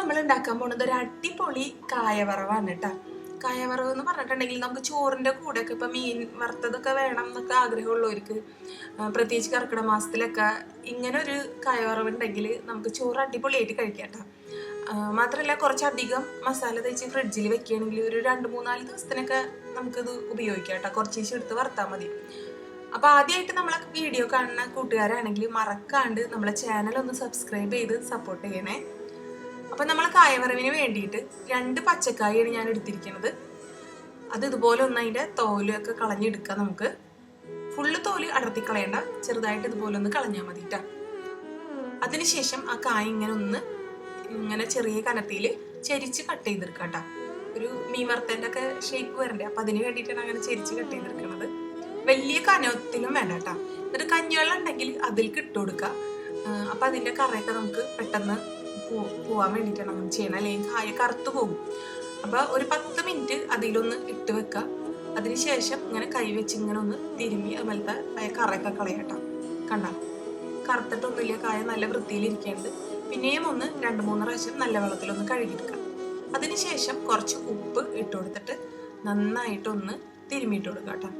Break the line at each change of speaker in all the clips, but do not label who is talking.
നമ്മൾ ഉണ്ടാക്കാൻ പോകുന്നത് ഒരു അടിപൊളി കായവറവാണ് കേട്ടോ. കായവറവ് എന്ന് പറഞ്ഞിട്ടുണ്ടെങ്കിൽ നമുക്ക് ചോറിൻ്റെ കൂടെയൊക്കെ ഇപ്പം മീൻ വറുത്തതൊക്കെ വേണം എന്നൊക്കെ ആഗ്രഹമുള്ളവർക്ക്, പ്രത്യേകിച്ച് കർക്കിടക മാസത്തിലൊക്കെ ഇങ്ങനെ ഒരു കായവറവ് ഉണ്ടെങ്കിൽ നമുക്ക് ചോറ് അടിപൊളിയായിട്ട് കഴിക്കാം കേട്ടോ. മാത്രമല്ല കുറച്ചധികം മസാല തേച്ച് ഫ്രിഡ്ജിൽ വെക്കുകയാണെങ്കിൽ ഒരു 2-3-4 ദിവസത്തിനൊക്കെ നമുക്കിത് ഉപയോഗിക്കാം കേട്ടോ. കുറച്ച് ദിവസം എടുത്ത് വറുത്താൽ മതി. അപ്പോൾ ആദ്യമായിട്ട് നമ്മളെ വീഡിയോ കാണുന്ന കൂട്ടുകാരാണെങ്കിൽ മറക്കാണ്ട് നമ്മളെ ചാനൽ ഒന്ന് സബ്സ്ക്രൈബ് ചെയ്ത് സപ്പോർട്ട് ചെയ്യണേ. അപ്പം നമ്മൾ കായവറവിന് വേണ്ടിയിട്ട് 2 പച്ചക്കായാണ് ഞാൻ എടുത്തിരിക്കുന്നത്. അത് ഇതുപോലെ ഒന്ന് അതിൻ്റെ തോലൊക്കെ കളഞ്ഞെടുക്കാം. നമുക്ക് ഫുള്ള് തോല് അടർത്തി കളയണ്ട, ചെറുതായിട്ട് ഇതുപോലെ ഒന്ന് കളഞ്ഞാൽ മതി കേട്ടോ. അതിനുശേഷം ആ കായ ഇങ്ങനെ ചെറിയ കനത്തിൽ ചെരിച്ച് കട്ട് ചെയ്തെടുക്കാം കേട്ടോ. ഒരു മീൻ വറുത്തൻ്റെ ഒക്കെ ഷേപ്പ് വരണ്ടേ, അപ്പം അതിന് വേണ്ടിയിട്ടാണ് അങ്ങനെ ചെരിച്ച് കട്ട് ചെയ്തെടുക്കുന്നത്. വലിയ കനത്തിലും വേണ്ട കേട്ടോ. എന്നിട്ട് കഞ്ഞിവെള്ളം ഉണ്ടെങ്കിൽ അതിലേക്ക് ഇട്ട് കൊടുക്കുക. അപ്പം അതിൻ്റെ കറയൊക്കെ നമുക്ക് പെട്ടെന്ന് പോവാൻ വേണ്ടിയിട്ടാണ് അങ്ങനെ ചെയ്യണം, അല്ലെങ്കിൽ കായ കറുത്ത് പോകും. അപ്പോൾ ഒരു 10 മിനിറ്റ് അതിലൊന്ന് ഇട്ട് വെക്കുക. അതിനുശേഷം ഇങ്ങനെ കൈ വെച്ച് ഇങ്ങനെ ഒന്ന് തിരുമ്മി അതുപോലത്തെ കറയൊക്കെ കളയട്ടോ. കണ്ട കറുത്തിട്ടൊന്നുമില്ല, കായ നല്ല വൃത്തിയിലിരിക്കേണ്ടത്. പിന്നെയും ഒന്ന് 2-3 പ്രാവശ്യം നല്ല വെള്ളത്തിലൊന്ന് കഴുകിയെടുക്കുക. അതിനുശേഷം കുറച്ച് ഉപ്പ് ഇട്ട് കൊടുത്തിട്ട് നന്നായിട്ടൊന്ന് തിരുമ്മിയിട്ട് കൊടുക്കുക കേട്ടോ.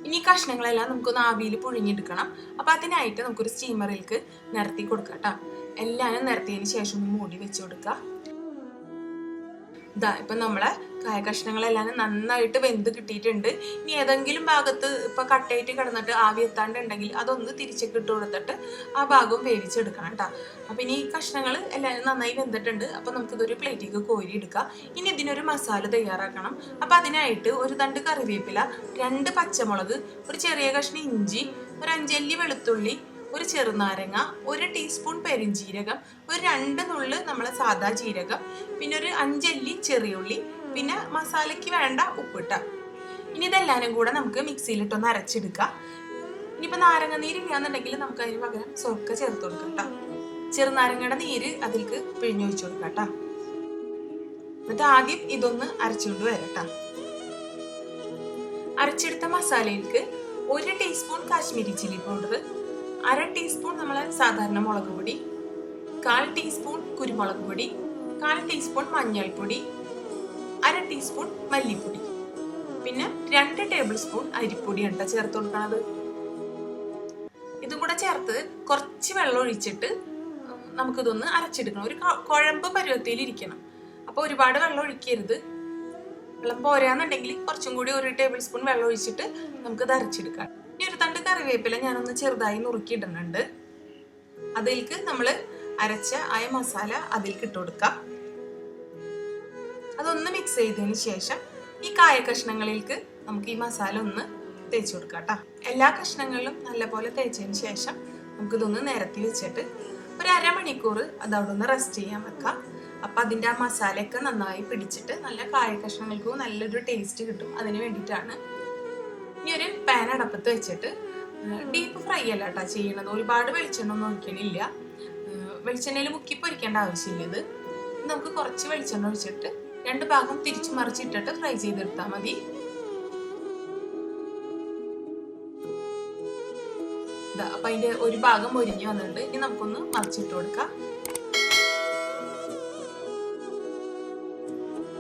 ഇനി കഷ്ണങ്ങളെല്ലാം നമുക്കൊന്ന് ആവിയിൽ പുഴുങ്ങിയെടുക്കണം. അപ്പോൾ അതിനായിട്ട് നമുക്കൊരു സ്റ്റീമറിലേക്ക് നിരത്തി കൊടുക്കാം കേട്ടോ. എല്ലാവരും നിരത്തിയതിന് ശേഷം ഒന്ന് മൂടി വെച്ച് കൊടുക്കുക. ഇപ്പം നമ്മളെ കായ കഷ്ണങ്ങളെല്ലാം നന്നായിട്ട് വെന്ത് കിട്ടിയിട്ടുണ്ട്. ഇനി ഏതെങ്കിലും ഭാഗത്ത് ഇപ്പം കട്ടയായിട്ട് കിടന്നിട്ട് ആവി എത്താണ്ടുണ്ടെങ്കിൽ അതൊന്ന് തിരിച്ചൊക്കെ ഇട്ട് കൊടുത്തിട്ട് ആ ഭാഗവും വേവിച്ചെടുക്കണം കേട്ടോ. അപ്പം ഇനി കഷ്ണങ്ങൾ എല്ലാവരും നന്നായി വെന്തിട്ടുണ്ട്. അപ്പം നമുക്കിതൊരു പ്ലേറ്റിലേക്ക് കോരി എടുക്കാം. ഇനി ഇതിനൊരു മസാല തയ്യാറാക്കണം. അപ്പം അതിനായിട്ട് ഒരു തണ്ട് കറിവേപ്പില, 2 പച്ചമുളക്, ഒരു ചെറിയ കഷ്ണം ഇഞ്ചി, ഒരു 5 അല്ലി വെളുത്തുള്ളി, ഒരു ചെറുനാരങ്ങ, 1 ടീസ്പൂൺ പെരിഞ്ജീരകം, ഒരു 2 നുള്ള് നമ്മളെ സാദാ ജീരകം, പിന്നെ ഒരു 5 അല്ലി ചെറിയുള്ളി, പിന്നെ മസാലയ്ക്ക് വേണ്ട ഉപ്പിട്ട. ഇനി ഇതെല്ലാവരും കൂടെ നമുക്ക് മിക്സിയിലിട്ടൊന്ന് അരച്ചെടുക്കാം. ഇനിയിപ്പോൾ നാരങ്ങ നീര് ഇല്ലാന്നുണ്ടെങ്കിൽ നമുക്ക് അതിന് പകരം സൊക്ക ചേർത്ത് കൊടുക്കാം കേട്ടോ. ചെറുനാരങ്ങയുടെ നീര് അതിലേക്ക് പിഴിഞ്ഞൊഴിച്ചു കൊടുക്കാം കേട്ടോ. എന്നിട്ട് ആദ്യം ഇതൊന്ന് അരച്ചുകൊണ്ട് വരാം കേട്ടോ. അരച്ചെടുത്ത മസാലയിലേക്ക് 1 teaspoon Kashmiri chilli powder, 1/2 teaspoon നമ്മളെ സാധാരണ മുളക് പൊടി, 1/4 ടീസ്പൂൺ കുരുമുളക് പൊടി, 1/4 ടീസ്പൂൺ മഞ്ഞൾപ്പൊടി, 1/2 ടീസ്പൂൺ മല്ലിപ്പൊടി, പിന്നെ 2 ടേബിൾ സ്പൂൺ അരിപ്പൊടിയാണ് ചേർത്ത് കൊടുക്കണത്. ഇതും കൂടെ ചേർത്ത് കുറച്ച് വെള്ളം ഒഴിച്ചിട്ട് നമുക്കിതൊന്ന് അരച്ചെടുക്കണം. ഒരു കുഴമ്പ് പരുവത്തിലിരിക്കണം. അപ്പോൾ ഒരുപാട് വെള്ളം ഒഴിക്കരുത്. വെള്ളം പോരാന്നുണ്ടെങ്കിൽ കുറച്ചും കൂടി 1 ടേബിൾ സ്പൂൺ വെള്ളം ഒഴിച്ചിട്ട് നമുക്കിത് അരച്ചെടുക്കാം. ഇനി ഒരു തണ്ട് കറിവേപ്പില ഞാനൊന്ന് ചെറുതായി നുറുക്കിയിടുന്നുണ്ട്. അതിലേക്ക് നമ്മൾ അരച്ച ആയ മസാല അതിലേക്ക് ഇട്ട് കൊടുക്കാം. അതൊന്ന് മിക്സ് ചെയ്തതിന് ശേഷം ഈ കായ കഷ്ണങ്ങളിലേക്ക് നമുക്ക് ഈ മസാല ഒന്ന് തേച്ച് കൊടുക്കാം കേട്ടോ. എല്ലാ കഷ്ണങ്ങളിലും നല്ലപോലെ തേച്ചതിന് ശേഷം നമുക്കിതൊന്ന് നിരത്തി വെച്ചിട്ട് ഒരു 1/2 മണിക്കൂർ അതവിടെ ഒന്ന് റെസ്റ്റ് ചെയ്യാൻ വെക്കാം. അപ്പം അതിൻ്റെ ആ മസാലയൊക്കെ നന്നായി പിടിച്ചിട്ട് നല്ല കായ കഷ്ണങ്ങൾക്കും നല്ലൊരു ടേസ്റ്റ് കിട്ടും. അതിന് വേണ്ടിയിട്ടാണ്. ഇനി ഒരു പാൻ അടപ്പത്ത് വെച്ചിട്ട് ഡീപ്പ് ഫ്രൈ അല്ല കേട്ടോ ചെയ്യണത്. ഒരുപാട് വെളിച്ചെണ്ണ ഒന്നും ഒഴിക്കണില്ല. വെളിച്ചെണ്ണയിൽ മുക്കി പൊരിക്കേണ്ട ആവശ്യമില്ല. ഇത് നമുക്ക് കുറച്ച് വെളിച്ചെണ്ണ ഒഴിച്ചിട്ട് 2 ഭാഗം തിരിച്ചു മറിച്ചിട്ടിട്ട് ഫ്രൈ ചെയ്തെടുത്താൽ മതി. അപ്പം അതിൻ്റെ ഒരു ഭാഗം മൊരിഞ്ഞ് വന്നിട്ടുണ്ട്. ഇനി നമുക്കൊന്ന് മറിച്ചിട്ട് കൊടുക്കാം.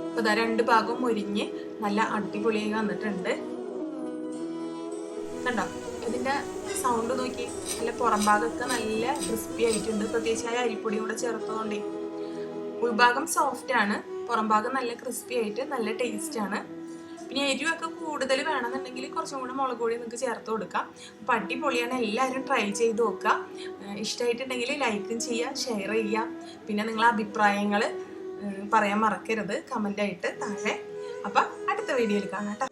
അപ്പം 2 ഭാഗം മൊരിഞ്ഞ് നല്ല അടിപൊളിയായി വന്നിട്ടുണ്ട്. കണ്ടോ ഇതിൻ്റെ സൗണ്ട് നോക്കി, നല്ല പുറം ഭാഗമൊക്കെ നല്ല ക്രിസ്പി ആയിട്ടുണ്ട്. പ്രത്യേകിച്ച് ആ അരിപ്പൊടി കൂടെ ചേർത്തതുകൊണ്ടേ ഉൾഭാഗം സോഫ്റ്റ് ആണ്, പുറം ഭാഗം നല്ല ക്രിസ്പി ആയിട്ട് നല്ല ടേസ്റ്റ് ആണ്. പിന്നെ എരിവൊക്കെ കൂടുതൽ വേണമെന്നുണ്ടെങ്കിൽ കുറച്ചും കൂടെ മുളക് പൊടി നിങ്ങൾക്ക് ചേർത്ത് കൊടുക്കാം. അപ്പം അടിപൊളിയാണ്. എല്ലാവരും ട്രൈ ചെയ്ത് നോക്കുക. ഇഷ്ടമായിട്ടുണ്ടെങ്കിൽ ലൈക്കും ചെയ്യുക, ഷെയർ ചെയ്യുക. പിന്നെ നിങ്ങളെ അഭിപ്രായങ്ങൾ പറയാൻ മറക്കരുത് കമൻ്റായിട്ട് താഴെ. അപ്പം അടുത്ത വീഡിയോയിൽ കാണാം കേട്ടോ.